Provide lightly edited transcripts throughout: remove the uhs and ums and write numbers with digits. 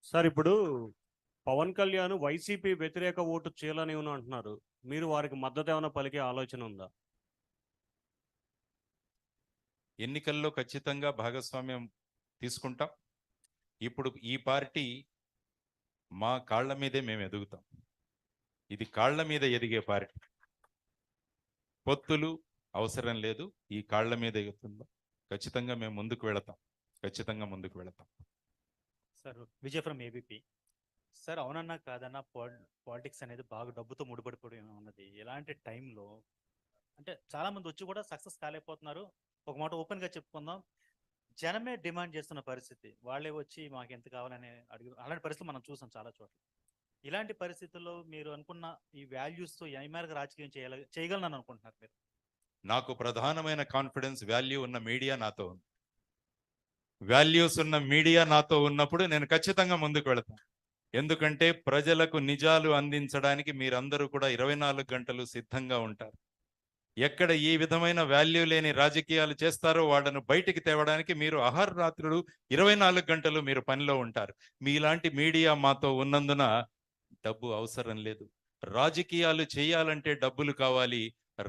Sir ఇప్పుడు Pawan Kalyan YCP వ్యతిరేక vote చీలనివ్వను అంటున్నారు. మీరు వారికి మద్దతు ఏమైనా పలికే ఆలోచన ఉందా? ఎన్నికల్లో ఖచ్చితంగా భాగస్వామ్యం తీసుకుంటాం. ఇప్పుడు ఈ పార్టీ మా కాళ్ల మీదే మేము ఎదుగుతాం. ఇది కాళ్ల మీద ఎదిగే పార్టీ. పొత్తులు అవసరం లేదు. ఈ కాళ్ల మీద ఎగుతుందో ఖచ్చితంగా మేము ముందుకు వెళతాం. ఖచ్చితంగా ముందుకు వెళతాం. Sir Vijay from ABP. Sir అవునన్నా కాదన్నా పాలిటిక్స్ అనేది బాగా డబ్బుతో ముడిపడిపోయి ఉన్నది. ఇలాంటి టైంలో అంటే చాలా మంది వచ్చి కూడా సక్సెస్ కాలేకపోతున్నారు. ఒక మాట ఓపెన్ గా చెప్పుకుందాం, జనమే డిమాండ్ చేస్తున్న పరిస్థితి. వాళ్ళే వచ్చి మాకు ఎంత కావాలని అడుగు, అలాంటి పరిస్థితులు మనం చూసాం చాలా చోట్ల. ఇలాంటి పరిస్థితుల్లో మీరు అనుకున్న ఈ వాల్యూస్ తో ఏ మేరకు రాజకీయం చేయగలనని అనుకుంటున్నారు మీరు? నాకు ప్రధానమైన కాన్ఫిడెన్స్ వాల్యూ ఉన్న మీడియా నాతో ఉంది. వాల్యూస్ ఉన్న మీడియా నాతో ఉన్నప్పుడు నేను ఖచ్చితంగా ముందుకు వెళతాను. ఎందుకంటే ప్రజలకు నిజాలు అందించడానికి మీరందరూ కూడా 24 గంటలు సిద్ధంగా ఉంటారు. ఎక్కడ ఈ విధమైన వాల్యూ లేని రాజకీయాలు చేస్తారో వాళ్ళను బయటికి తేవడానికి మీరు అహర్రాత్రులు 24 గంటలు మీరు పనిలో ఉంటారు. మీలాంటి మీడియా మాతో ఉన్నందున డబ్బు అవసరం లేదు. రాజకీయాలు చేయాలంటే డబ్బులు కావాలి.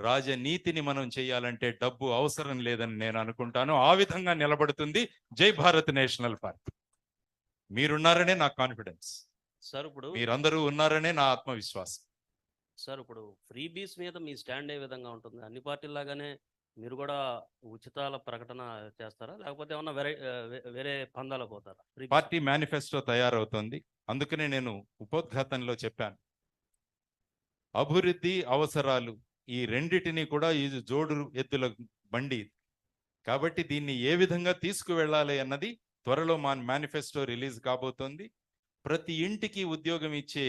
రాజనీతిని మనం చేయాలంటే డబ్బు అవసరం లేదని నేను అనుకుంటాను. ఆ విధంగా నిలబడుతుంది జై భారత్ నేషనల్ పార్టీ. మీరున్నారనే నా కాన్ఫిడెన్స్. సార్ ఇప్పుడు మీరందరూ ఉన్నారనే నా ఆత్మవిశ్వాసం. సార్ ఇప్పుడు ఫ్రీ బీస్ మీద మీ స్టాండ్ ఏ విధంగా ఉంటుంది? అన్ని పార్టీలాగానే మీరు కూడా ఉచితాల ప్రకటన చేస్తారా, లేకపోతే ఏమన్నా వేరే పందాలు పోతారా? పార్టీ మేనిఫెస్టో తయారవుతోంది. అందుకనే నేను ఉపోద్ఘాతంలో చెప్పాను, అభివృద్ధి అవసరాలు ఈ రెండిటిని కూడా ఈ జోడు ఎద్దుల బండి. కాబట్టి దీన్ని ఏ విధంగా తీసుకువెళ్ళాలి అన్నది త్వరలో మా మేనిఫెస్టో రిలీజ్ కాబోతోంది. ప్రతి ఇంటికి ఉద్యోగం ఇచ్చే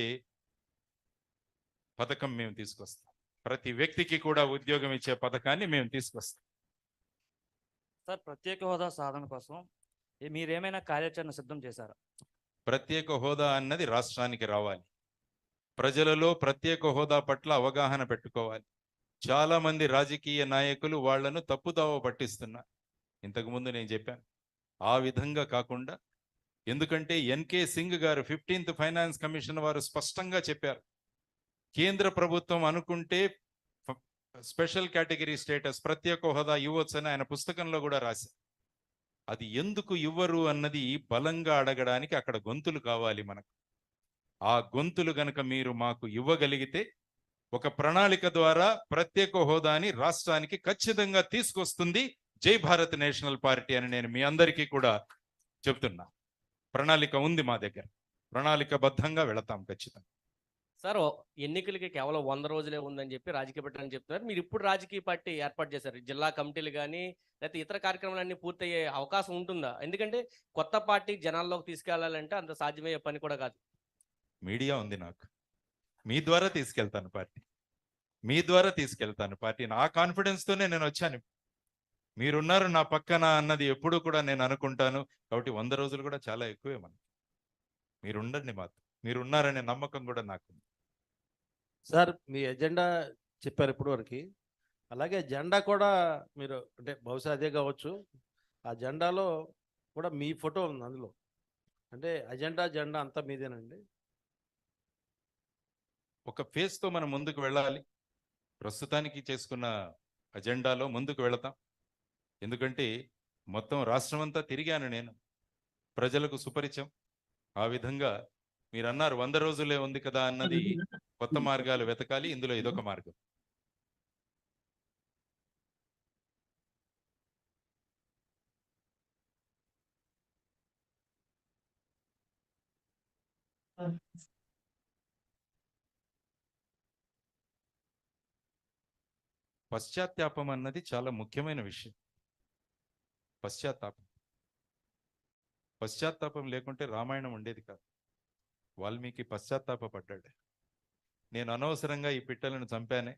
పథకం మేము తీసుకొస్తాం. ప్రతి వ్యక్తికి కూడా ఉద్యోగం ఇచ్చే పథకాన్ని మేము తీసుకొస్తాం. సార్, ప్రత్యేక హోదా సాధన కోసం మీరేమైనా కార్యాచరణ సిద్ధం చేశారా? ప్రత్యేక హోదా అన్నది రాష్ట్రానికి రావాలి. ప్రజలలో ప్రత్యేక హోదా పట్ల అవగాహన పెట్టుకోవాలి. చాలా మంది రాజకీయ నాయకులు వాళ్లను తప్పుదావ పట్టిస్తున్నారు. ఇంతకుముందు నేను చెప్పాను, ఆ విధంగా కాకుండా, ఎందుకంటే ఎన్కే సింగ్ గారు 15th ఫైనాన్స్ కమిషన్ వారు స్పష్టంగా చెప్పారు, కేంద్ర ప్రభుత్వం అనుకుంటే స్పెషల్ కేటగిరీ స్టేటస్ ప్రత్యేక హోదా ఇవ్వచ్చని ఆయన పుస్తకంలో కూడా రాశారు. అది ఎందుకు ఇవ్వరు అన్నది బలంగా అడగడానికి అక్కడ గొంతులు కావాలి మనకు. ఆ గొంతులు గనక మీరు మాకు ఇవ్వగలిగితే ఒక ప్రణాళిక ద్వారా ప్రత్యేక హోదాని రాష్ట్రానికి ఖచ్చితంగా తీసుకొస్తుంది జై భారత్ నేషనల్ పార్టీ అని నేను మీ అందరికీ కూడా చెప్తున్నా. ప్రణాళిక ఉంది మా దగ్గర, ప్రణాళికబద్ధంగా వెళతాం ఖచ్చితంగా. సార్, ఎన్నికలకి కేవలం 100 రోజులే ఉందని చెప్పి రాజకీయ పార్టీ చెప్తున్నారు. మీరు ఇప్పుడు రాజకీయ పార్టీ ఏర్పాటు చేశారు. జిల్లా కమిటీలు కానీ లేకపోతే ఇతర కార్యక్రమాలన్నీ పూర్తయ్యే అవకాశం ఉంటుందా? ఎందుకంటే కొత్త పార్టీ జనాల్లోకి తీసుకెళ్లాలంటే అంత సాధ్యమయ్యే పని కూడా కాదు. మీడియా ఉంది నాకు, మీ ద్వారా తీసుకెళ్తాను పార్టీ, మీ ద్వారా తీసుకెళ్తాను పార్టీ. నా కాన్ఫిడెన్స్తోనే నేను వచ్చాను. మీరున్నారు నా పక్కన అన్నది ఎప్పుడు కూడా నేను అనుకుంటాను. కాబట్టి 100 రోజులు కూడా చాలా ఎక్కువే మనకి. మీరుండండి మాతో, మీరున్నారనే నమ్మకం కూడా నాకు. సార్, మీ ఎజెండా చెప్పారు ఇప్పుడు వరకు, అలాగే జెండా కూడా మీరు అంటే బహుశా అదే కావచ్చు, ఆ జెండాలో కూడా మీ ఫోటో ఉంది అందులో. అంటే జెండా అంతా మీదేనండి? ఒక ఫేజ్తో మనం ముందుకు వెళ్ళాలి. ప్రస్తుతానికి చేసుకున్న అజెండాలో ముందుకు వెళతాం. ఎందుకంటే మొత్తం రాష్ట్రం అంతా తిరిగాను నేను, ప్రజలకు సుపరిచయం. ఆ విధంగా మీరు అన్నారు 100 రోజులే ఉంది కదా అన్నది, కొత్త మార్గాలు వెతకాలి. ఇందులో ఇదొక మార్గం. పశ్చాత్తాపం అన్నది చాలా ముఖ్యమైన విషయం. పశ్చాత్తాపం లేకుంటే రామాయణం ఉండేది కాదు. వాల్మీకి పశ్చాత్తాపడ్డాడు. నేను అనవసరంగా ఈ పిట్టలను చంపానే,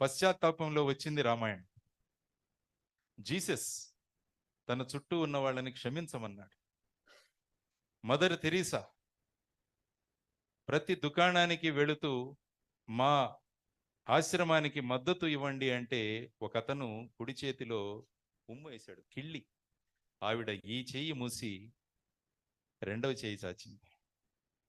పశ్చాత్తాపంలో వచ్చింది రామాయణం. జీసస్ తన చుట్టూ ఉన్న వాళ్ళని క్షమించమన్నాడు. మదర్ తెరీసా ప్రతి దుకాణానికి వెళుతూ మా ఆశ్రమానికి మద్దతు ఇవ్వండి అంటే ఒక అతను కుడి చేతిలో ఉమ్ము వేశాడు, కిళ్ళి. ఆవిడ ఈ చెయ్యి మూసి రెండవ చెయ్యి చాచింది.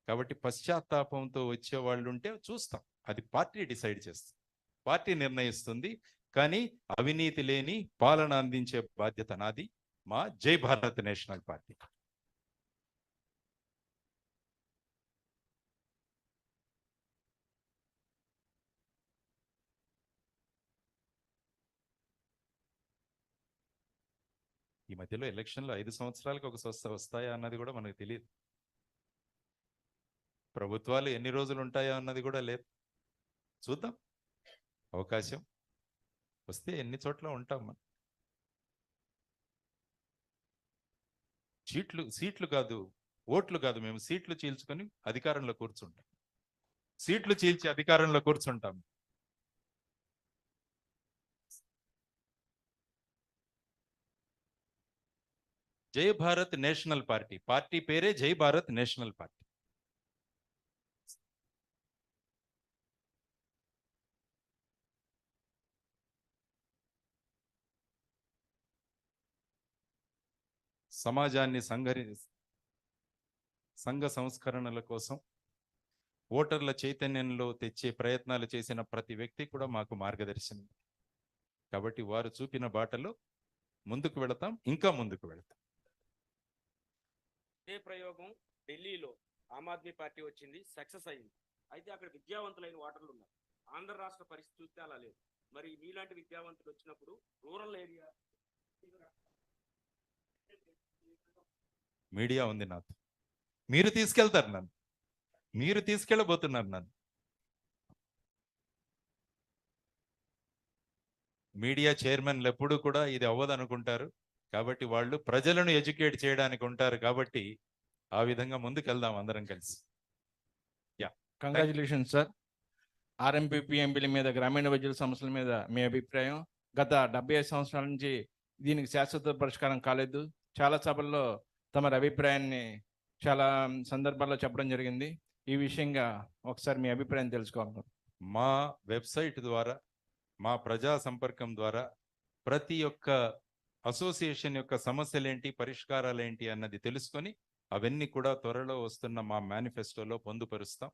కాబట్టి పశ్చాత్తాపంతో వచ్చే వాళ్ళు ఉంటే చూస్తాం, అది పార్టీ డిసైడ్ చేస్తుంది, పార్టీ నిర్ణయిస్తుంది. కానీ అవినీతి లేని పాలన అందించే బాధ్యత నాది, మా జై భారత్ నేషనల్ పార్టీ. ఈ మధ్యలో ఎలక్షన్లు 5 సంవత్సరాలకు ఒక వస్తాయా అన్నది కూడా మనకు తెలియదు. ప్రభుత్వాలు ఎన్ని రోజులు ఉంటాయా అన్నది కూడా లేదు. చూద్దాం, అవకాశం వస్తే ఎన్ని చోట్ల ఉంటాం మనం. సీట్లు కాదు, ఓట్లు కాదు, మేము సీట్లు చీల్చుకొని అధికారంలో కూర్చుంటాం, సీట్లు చీల్చి అధికారంలో కూర్చుంటాం. జై భారత్ నేషనల్ పార్టీ, పార్టీ పేరే జై భారత్ నేషనల్ పార్టీ. సమాజాన్ని సంఘ సంస్కరణల కోసం ఓటర్ల చైతన్యంలో తెచ్చే ప్రయత్నాలు చేసిన ప్రతి వ్యక్తి కూడా మాకు మార్గదర్శనం. కాబట్టి వారు చూపిన బాటలో ముందుకు వెళతాం, ఇంకా ముందుకు వెళతాం. ఇదే ప్రయోగం ఢిల్లీలో ఆమ్ ఆద్మీ పార్టీ వచ్చింది, సక్సెస్ అయింది. అయితే అక్కడ విద్యావంతులైన ఓటర్లు ఉన్నారు. ఆంధ్ర రాష్ట్ర పరిస్థితి చూస్తే అలా లేదు. మరి మీలాంటి విద్యావంతులు వచ్చినప్పుడు రూరల్ ఏరియా మీడియా ఉంది నాతో, మీరు తీసుకెళ్తారు నన్ను, మీరు తీసుకెళ్ళబోతున్నారు నన్ను. మీడియా చైర్మన్లు ఎప్పుడూ కూడా ఇది అవ్వదు అనుకుంటారు. కాబట్టి వాళ్ళు ప్రజలను ఎడ్యుకేట్ చేయడానికి ఉంటారు. కాబట్టి ఆ విధంగా ముందుకెళ్దాం అందరం కలిసి. Congratulation sir. ఆర్ఎంపీ ఎంపీల మీద, గ్రామీణ వైద్యుల సమస్యల మీద మీ అభిప్రాయం? గత 75 సంవత్సరాల నుంచి దీనికి శాశ్వత పరిష్కారం కాలేదు. చాలా సభల్లో తమ అభిప్రాయాన్ని చాలా సందర్భాల్లో చెప్పడం జరిగింది. ఈ విషయంగా ఒకసారి మీ అభిప్రాయం తెలుసుకోవాలి. మా వెబ్సైట్ ద్వారా, మా ప్రజా సంపర్కం ద్వారా ప్రతి ఒక్క అసోసియేషన్ యొక్క సమస్యలేంటి, పరిష్కారాలేంటి అన్నది తెలుసుకొని అవన్నీ కూడా త్వరలో వస్తున్న మా మేనిఫెస్టోలో పొందుపరుస్తాం.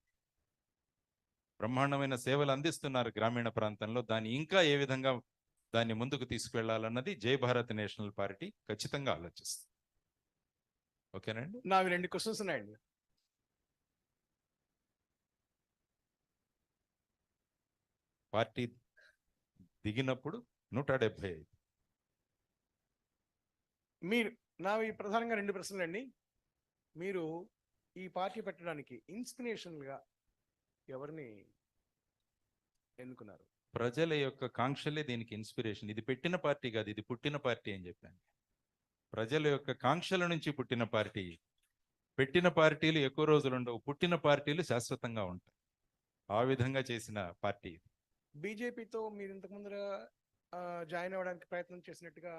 బ్రహ్మాండమైన సేవలు అందిస్తున్నారు గ్రామీణ ప్రాంతంలో. దాన్ని ఇంకా ఏ విధంగా దాన్ని ముందుకు తీసుకువెళ్లాలన్నది జై భారత్ నేషనల్ పార్టీ ఖచ్చితంగా ఆలోచిస్తుంది. ఓకేనండి. నాకు 2 క్వశ్చన్స్ ఉన్నాయండి. పార్టీ దిగినప్పుడు 175. మీరు నావి ప్రధానంగా 2 ప్రశ్నలు అండి. మీరు ఈ పార్టీ పెట్టడానికి ఇన్స్పిరేషన్గా ఎవరిని ఎన్నుకున్నారు? ప్రజల యొక్క కాంక్షలే దీనికి ఇన్స్పిరేషన్. ఇది పెట్టిన పార్టీ కాదు, ఇది పుట్టిన పార్టీ అని చెప్పాను. ప్రజల యొక్క కాంక్షల నుంచి పుట్టిన పార్టీ. పెట్టిన పార్టీలు ఎక్కువ రోజులు ఉండవు, పుట్టిన పార్టీలు శాశ్వతంగా ఉంటాయి. ఆ విధంగా చేసిన పార్టీ. బీజేపీతో మీరు ఇంతకు ముందర జాయిన్ అవ్వడానికి ప్రయత్నం చేసినట్టుగా